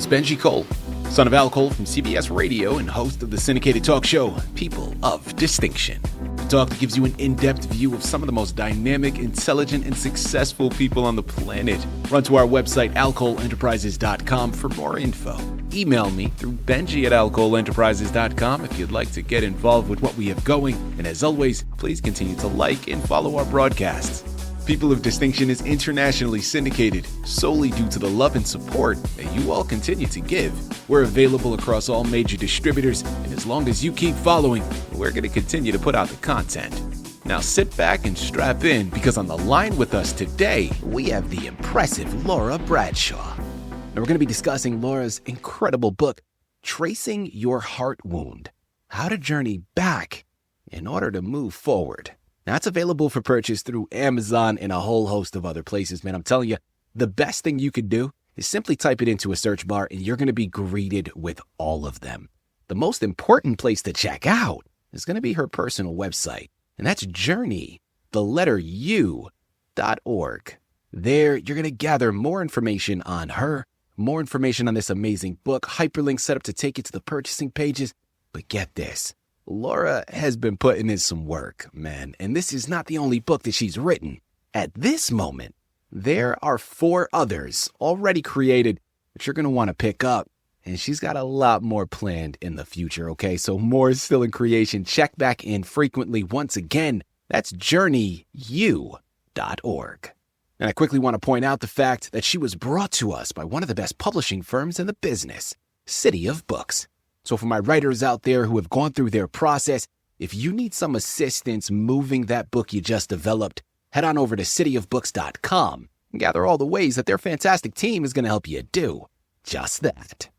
is Benji Cole, son of Al Cole from CBS Radio and host of the syndicated talk show, People of Distinction. A talk that gives you an in-depth view of some of the most dynamic, intelligent, and successful people on the planet. Run to our website, alcoleenterprises.com for more info. Email me through benji@alcoleenterprises.com if you'd like to get involved with what we have going. And as always, please continue to like and follow our broadcasts. People of Distinction is internationally syndicated solely due to the love and support that you all continue to give. We're available across all major distributors, and as long as you keep following, we're going to continue to put out the content. Now sit back and strap in, because on the line with us today, we have the impressive Laura Bradshaw. Now we're going to be discussing Laura's incredible book, Tracing Your Heart Wound: How to Journey Back in Order to Move Forward. Now, it's available for purchase through Amazon and a whole host of other places, man. I'm telling you, the best thing you could do is simply type it into a search bar and you're going to be greeted with all of them. The most important place to check out is going to be her personal website, and that's journey, the letter U.org. There, you're going to gather more information on her, more information on this amazing book, hyperlinks set up to take you to the purchasing pages. But get this. Laura has been putting in some work, man, and this is not the only book that she's written. At this moment, there are 4 others already created that you're going to want to pick up, and she's got a lot more planned in the future, okay? So more is still in creation. Check back in frequently. Once again, that's journeyu.org. And I quickly want to point out the fact that she was brought to us by one of the best publishing firms in the business, Citi of Books. So for my writers out there who have gone through their process, if you need some assistance moving that book you just developed, head on over to citiofbooks.com and gather all the ways that their fantastic team is going to help you do just that.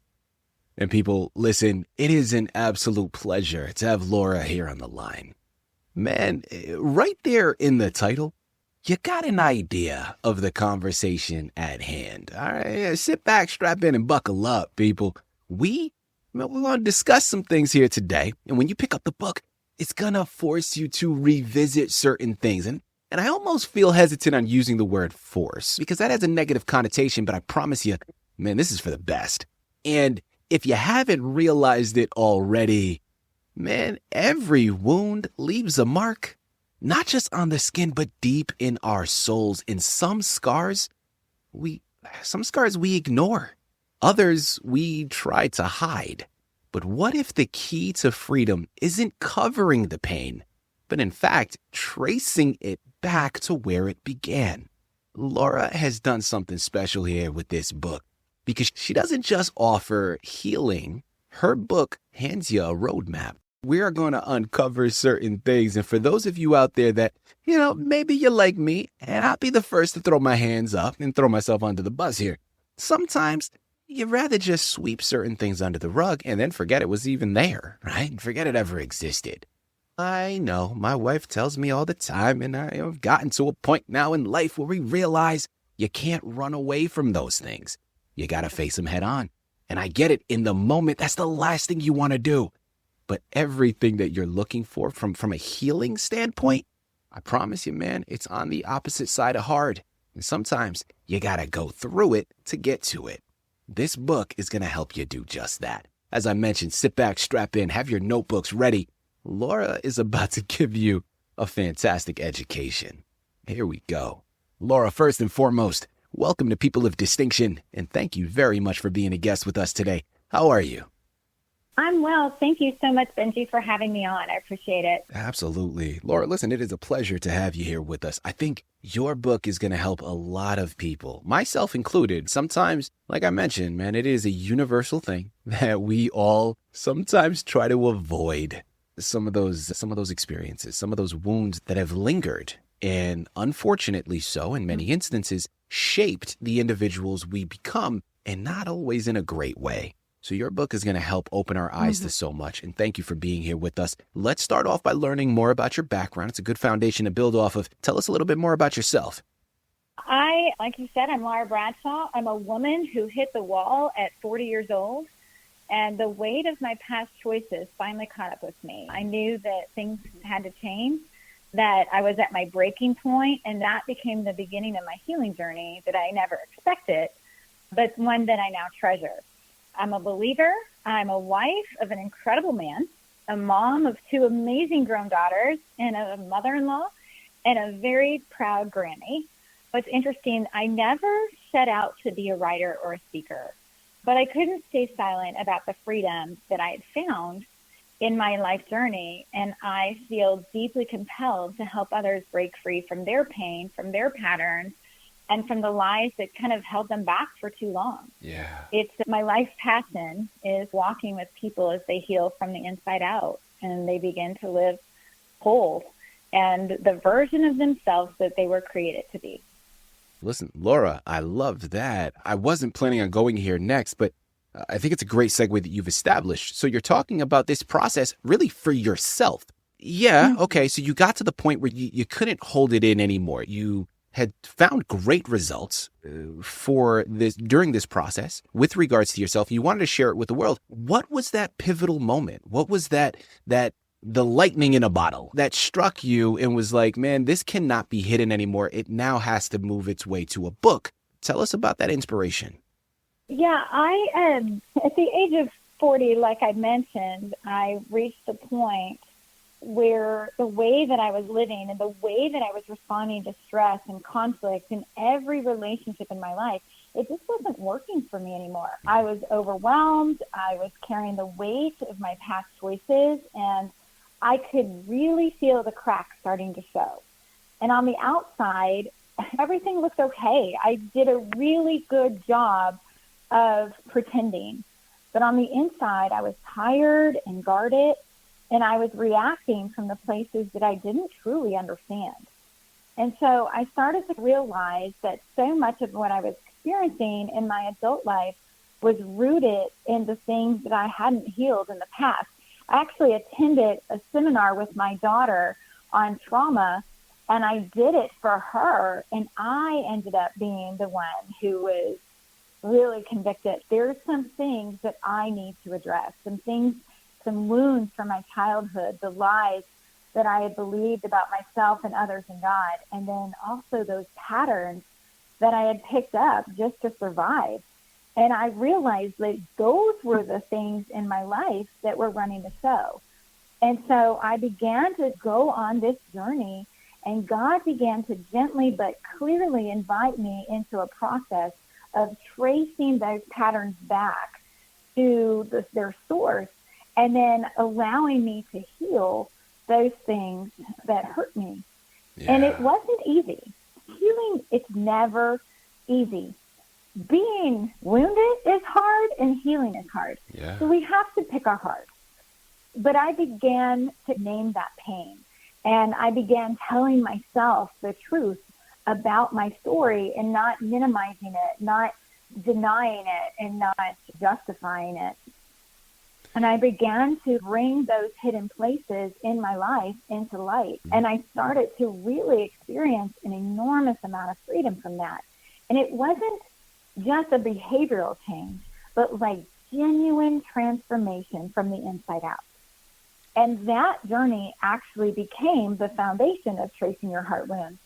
And people, listen, it is an absolute pleasure to have Laura here on the line. Man, right there in the title, you got an idea of the conversation at hand. All right, sit back, strap in, and buckle up, people. We're going to discuss some things here today. And when you pick up the book, it's going to force you to revisit certain things. And I almost feel hesitant on using the word force because that has a negative connotation. But I promise you, man, this is for the best. And if you haven't realized it already, man, every wound leaves a mark, not just on the skin, but deep in our souls. And some scars we ignore. Others we try to hide. But what if the key to freedom isn't covering the pain, but in fact, tracing it back to where it began? Laura has done something special here with this book because she doesn't just offer healing. Her book hands you a roadmap. We are going to uncover certain things. And for those of you out there that, maybe you're like me, and I'll be the first to throw my hands up and throw myself under the bus here. Sometimes you'd rather just sweep certain things under the rug and then forget it was even there, right? Forget it ever existed. I know, my wife tells me all the time, and I have gotten to a point now in life where we realize you can't run away from those things. You got to face them head on. And I get it, in the moment, that's the last thing you want to do. But everything that you're looking for from a healing standpoint, I promise you, man, it's on the opposite side of hard. And sometimes you got to go through it to get to it. This book is going to help you do just that. As I mentioned, sit back, strap in, have your notebooks ready. Laura is about to give you a fantastic education. Here we go. Laura, first and foremost, welcome to People of Distinction, and thank you very much for being a guest with us today. How are you? I'm well. Thank you so much, Benji, for having me on. I appreciate it. Absolutely. Laura, listen, it is a pleasure to have you here with us. I think your book is going to help a lot of people, myself included. Sometimes, like I mentioned, man, it is a universal thing that we all sometimes try to avoid some of those experiences, some of those wounds that have lingered and unfortunately so in many instances shaped the individuals we become, and not always in a great way. So your book is going to help open our eyes to so much. And thank you for being here with us. Let's start off by learning more about your background. It's a good foundation to build off of. Tell us a little bit more about yourself. Like you said, I'm Laura Bradshaw. I'm a woman who hit the wall at 40 years old. And the weight of my past choices finally caught up with me. I knew that things had to change, that I was at my breaking point, and that became the beginning of my healing journey that I never expected, but one that I now treasure. I'm a believer. I'm a wife of an incredible man, a mom of two amazing grown daughters, and a mother-in-law, and a very proud granny. What's interesting, I never set out to be a writer or a speaker, but I couldn't stay silent about the freedom that I had found in my life journey, and I feel deeply compelled to help others break free from their pain, from their patterns, and from the lies that kind of held them back for too long. Yeah. It's my life passion is walking with people as they heal from the inside out and they begin to live whole and the version of themselves that they were created to be. Listen, Laura, I love that. I wasn't planning on going here next, but I think it's a great segue that you've established. So you're talking about this process really for yourself. Yeah, okay, so you got to the point where you couldn't hold it in anymore. You had found great results for this during this process with regards to yourself. You wanted to share it with the world. What was that pivotal moment? What was that the lightning in a bottle that struck you and was like, man, this cannot be hidden anymore. It now has to move its way to a book. Tell us about that inspiration. Yeah, I at the age of 40, like I mentioned, I reached a point where the way that I was living and the way that I was responding to stress and conflict in every relationship in my life, it just wasn't working for me anymore. I was overwhelmed. I was carrying the weight of my past choices, and I could really feel the cracks starting to show. And on the outside, everything looked okay. I did a really good job of pretending. But on the inside, I was tired and guarded, and I was reacting from the places that I didn't truly understand. And so I started to realize that so much of what I was experiencing in my adult life was rooted in the things that I hadn't healed in the past. I actually attended a seminar with my daughter on trauma, and I did it for her, and I ended up being the one who was really convicted. There's some things that I need to address, some wounds from my childhood, the lies that I had believed about myself and others and God, and then also those patterns that I had picked up just to survive. And I realized that those were the things in my life that were running the show. And so I began to go on this journey, and God began to gently but clearly invite me into a process of tracing those patterns back to their source, and then allowing me to heal those things that hurt me. Yeah. And it wasn't easy. Healing, it's never easy. Being wounded is hard, and healing is hard. Yeah. So we have to pick our heart. But I began to name that pain, and I began telling myself the truth about my story and not minimizing it, not denying it, and not justifying it. And I began to bring those hidden places in my life into light. And I started to really experience an enormous amount of freedom from that. And it wasn't just a behavioral change, but like genuine transformation from the inside out. And that journey actually became the foundation of Tracing Your Heart Wounds.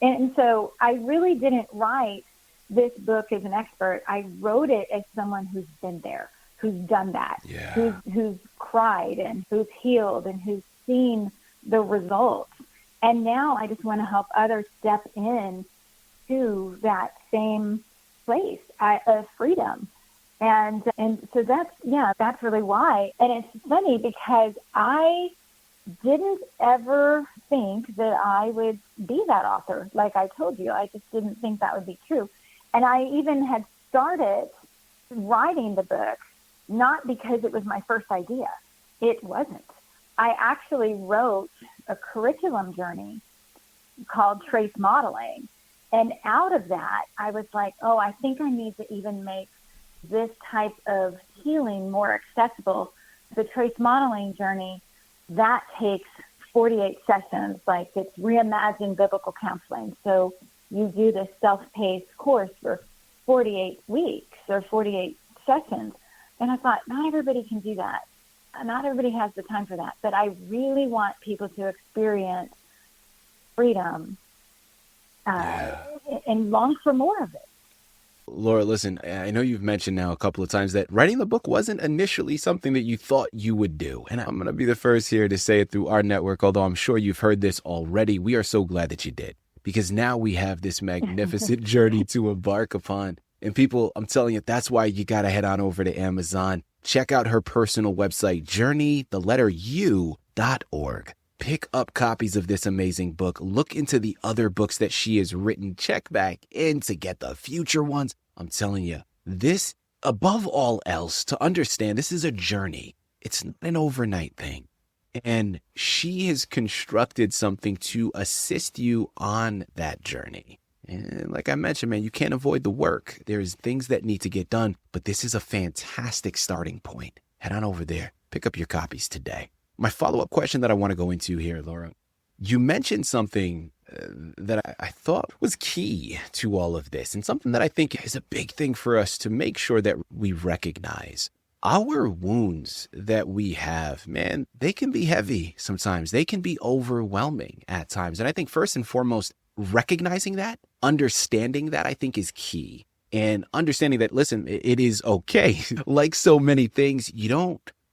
And so I really didn't write this book as an expert. I wrote it as someone who's been there, who's done that, yeah, who's cried and who's healed and who's seen the results. And now I just want to help others step in to that same place of freedom. And so that's really why. And it's funny because I didn't ever think that I would be that author. Like I told you, I just didn't think that would be true. And I even had started writing the book not because it was my first idea. It wasn't. I actually wrote a curriculum journey called Trace Modeling. And out of that, I was like, oh, I think I need to even make this type of healing more accessible. The Trace Modeling journey, that takes 48 sessions. Like it's reimagined biblical counseling. So you do this self-paced course for 48 weeks or 48 sessions. And I thought, not everybody can do that. Not everybody has the time for that. But I really want people to experience freedom and long for more of it. Laura, listen, I know you've mentioned now a couple of times that writing the book wasn't initially something that you thought you would do. And I'm going to be the first here to say it through our network, although I'm sure you've heard this already. We are so glad that you did, because now we have this magnificent journey to embark upon. And people, I'm telling you, that's why you got to head on over to Amazon. Check out her personal website, journey.org. Pick up copies of this amazing book. Look into the other books that she has written. Check back in to get the future ones. I'm telling you, this, above all else, to understand, this is a journey. It's not an overnight thing. And she has constructed something to assist you on that journey. And like I mentioned, man, you can't avoid the work. There's things that need to get done, but this is a fantastic starting point. Head on over there. Pick up your copies today. My follow-up question that I want to go into here, Laura, you mentioned something that I thought was key to all of this, and something that I think is a big thing for us to make sure that we recognize. Our wounds that we have, man, they can be heavy sometimes. They can be overwhelming at times. And I think first and foremost, recognizing that, understanding that, I think is key. And understanding that, listen, it is okay. Like so many things,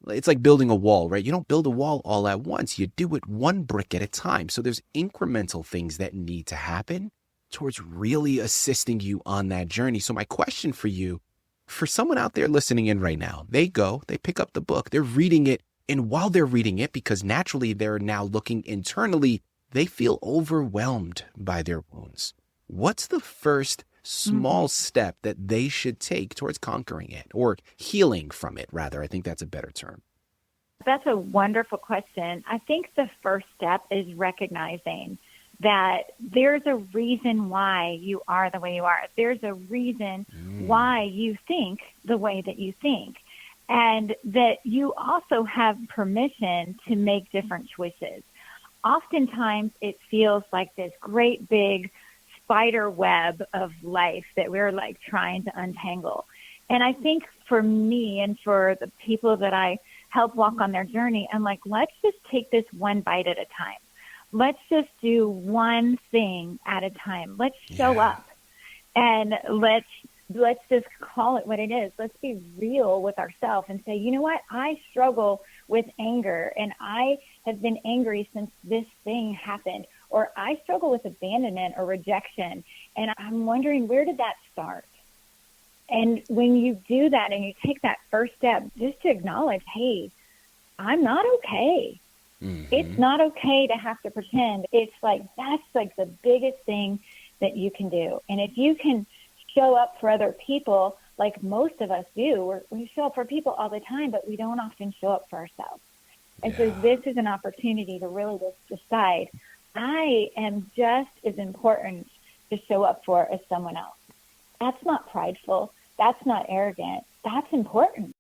it's like building a wall, right? You don't build a wall all at once. You do it one brick at a time. So there's incremental things that need to happen towards really assisting you on that journey. So my question for you, for someone out there listening in right now, they pick up the book, they're reading it. And while they're reading it, because naturally they're now looking internally, they feel overwhelmed by their wounds. What's the first small step that they should take towards conquering it, or healing from it, rather? I think that's a better term. That's a wonderful question. I think the first step is recognizing that there's a reason why you are the way you are. There's a reason why you think the way that you think, and that you also have permission to make different choices. Oftentimes it feels like this great big spider web of life that we're like trying to untangle. And I think for me and for the people that I help walk on their journey, I'm like, let's just take this one bite at a time. Let's just do one thing at a time. Let's show up, and let's just call it what it is. Let's be real with ourselves and say, you know what? I struggle with anger, and I have been angry since this thing happened. Or I struggle with abandonment or rejection, and I'm wondering, where did that start? And when you do that and you take that first step, just to acknowledge, hey, I'm not okay. It's not okay to have to pretend. It's like, that's like the biggest thing that you can do. And if you can show up for other people, like most of us do, we show up for people all the time, but we don't often show up for ourselves. And so this is an opportunity to really just decide, I am just as important to show up for as someone else. That's not prideful. That's not arrogant. That's important.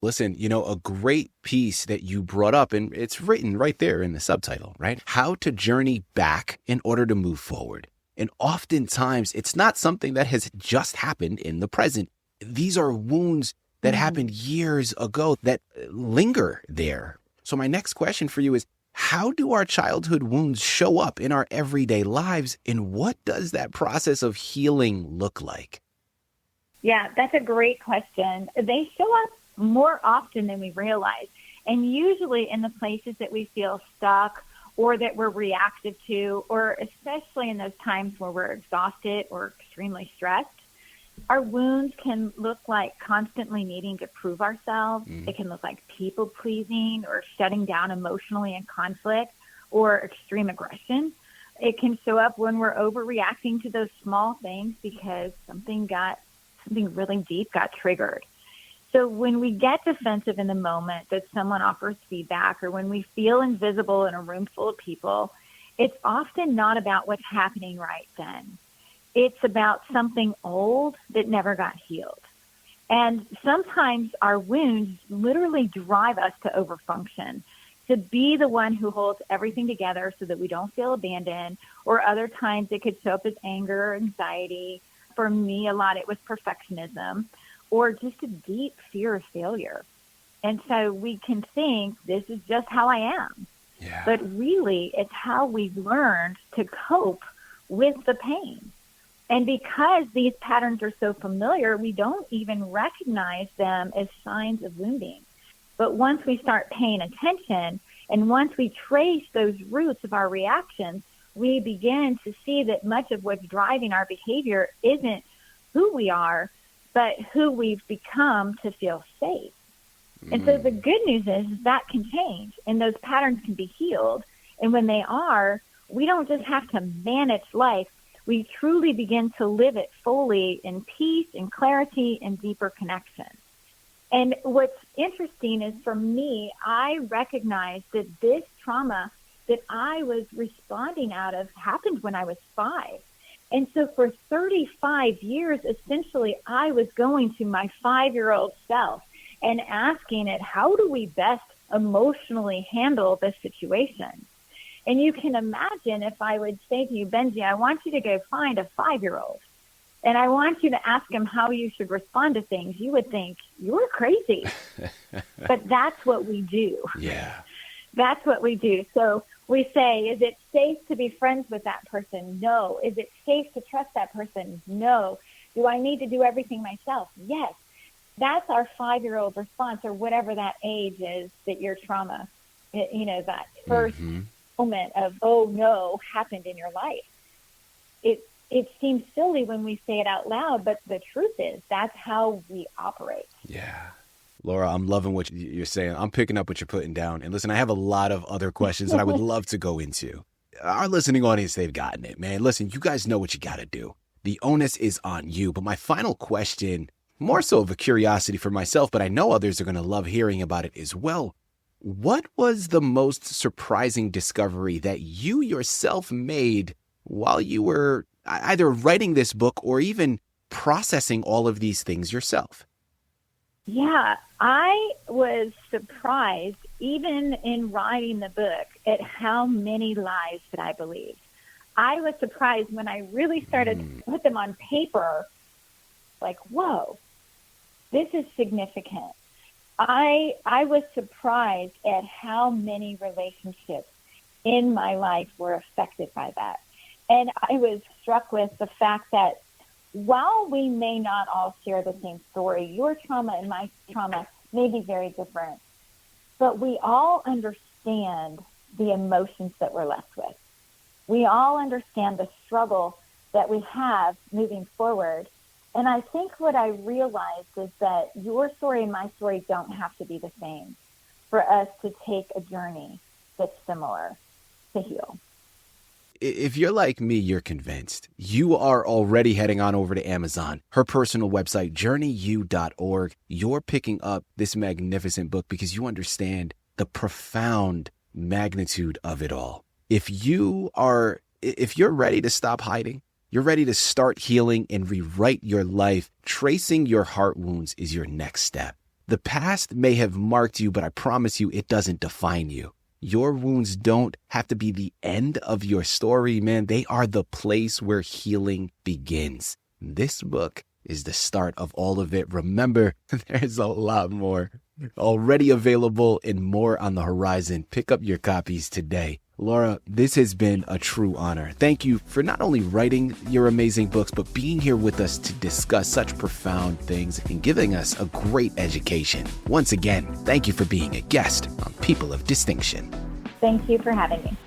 Listen, a great piece that you brought up, and it's written right there in the subtitle, right? How to journey back in order to move forward. And oftentimes it's not something that has just happened in the present. These are wounds that happened years ago that linger there. So my next question for you is, how do our childhood wounds show up in our everyday lives, and what does that process of healing look like? Yeah, that's a great question. They show up more often than we realize, and usually in the places that we feel stuck or that we're reactive to, or especially in those times where we're exhausted or extremely stressed. Our wounds can look like constantly needing to prove ourselves. It can look like people pleasing or shutting down emotionally in conflict or extreme aggression. It can show up when we're overreacting to those small things because something really deep got triggered. So when we get defensive in the moment that someone offers feedback, or when we feel invisible in a room full of people, it's often not about what's happening right then. It's about something old that never got healed. And sometimes our wounds literally drive us to overfunction, to be the one who holds everything together so that we don't feel abandoned, or other times it could show up as anger or anxiety. For me, a lot it was perfectionism, or just a deep fear of failure. And so we can think this is just how I am. Yeah. But really, it's how we've learned to cope with the pain. And because these patterns are so familiar, we don't even recognize them as signs of wounding. But once we start paying attention and once we trace those roots of our reactions, we begin to see that much of what's driving our behavior isn't who we are, but who we've become to feel safe. And so the good news is that can change and those patterns can be healed. And when they are, we don't just have to manage life. We truly begin to live it fully in peace and clarity and deeper connection. And what's interesting is for me, I recognize that this trauma that I was responding out of happened when I was 5. And so for 35 years, essentially, I was going to my 5-year-old self and asking it, how do we best emotionally handle this situation? And you can imagine if I would say to you, Benji, I want you to go find a 5-year-old, and I want you to ask him how you should respond to things. You would think, you're crazy. But that's what we do. Yeah. That's what we do. So we say, is it safe to be friends with that person? No. Is it safe to trust that person? No. Do I need to do everything myself? Yes. That's our 5-year-old response, or whatever that age is that your trauma, that first moment of, oh no, happened in your life. It seems silly when we say it out loud, but the truth is that's how we operate. Yeah. Laura, I'm loving what you're saying. I'm picking up what you're putting down. And listen, I have a lot of other questions that I would love to go into. Our listening audience, they've gotten it, man. Listen, you guys know what you got to do. The onus is on you. But my final question, more so of a curiosity for myself, but I know others are going to love hearing about it as well. What was the most surprising discovery that you yourself made while you were either writing this book or even processing all of these things yourself? Yeah, I was surprised, even in writing the book, at how many lies that I believed. I was surprised when I really started to put them on paper, like, whoa, this is significant. I was surprised at how many relationships in my life were affected by that. And I was struck with the fact that while we may not all share the same story, your trauma and my trauma may be very different, but we all understand the emotions that we're left with. We all understand the struggle that we have moving forward. And I think what I realized is that your story and my story don't have to be the same for us to take a journey that's similar to heal. If you're like me, you're convinced. You are already heading on over to Amazon, her personal website, journeyu.org. You're picking up this magnificent book because you understand the profound magnitude of it all. If you're ready to stop hiding, you're ready to start healing and rewrite your life, tracing your heart wounds is your next step. The past may have marked you, but I promise you it doesn't define you. Your wounds don't have to be the end of your story, man. They are the place where healing begins. This book is the start of all of it. Remember, there's a lot more already available and more on the horizon. Pick up your copies today. Laura, this has been a true honor. Thank you for not only writing your amazing books, but being here with us to discuss such profound things and giving us a great education. Once again, thank you for being a guest on People of Distinction. Thank you for having me.